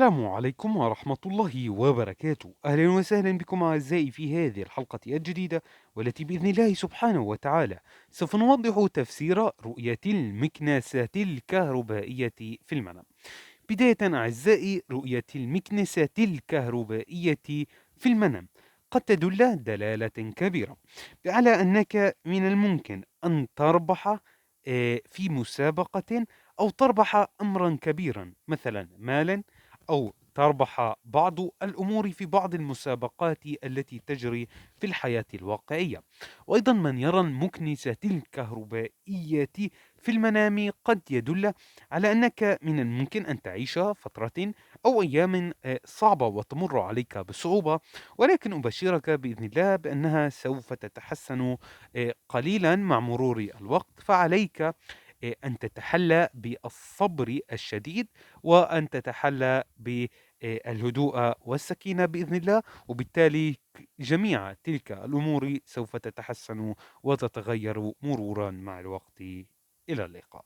السلام عليكم ورحمة الله وبركاته. أهلا وسهلا بكم أعزائي في هذه الحلقة الجديدة، والتي بإذن الله سبحانه وتعالى سوف نوضح تفسير رؤية المكناسات الكهربائية في المنام. بداية أعزائي، رؤية المكنسات الكهربائية في المنام قد تدل دلالة كبيرة على أنك من الممكن أن تربح في مسابقة، أو تربح أمرا كبيرا مثلا مالا، أو تربح بعض الأمور في بعض المسابقات التي تجري في الحياة الواقعية. وأيضا من يرى المكنسات الكهربائية في المنام قد يدل على أنك من الممكن أن تعيش فترة أو أيام صعبة وتمر عليك بصعوبة، ولكن أبشرك بإذن الله بأنها سوف تتحسن قليلا مع مرور الوقت. فعليك أن تتحلى بالصبر الشديد، وأن تتحلى بالهدوء والسكينة بإذن الله، وبالتالي جميع تلك الأمور سوف تتحسن وتتغير مرورا مع الوقت. إلى اللقاء.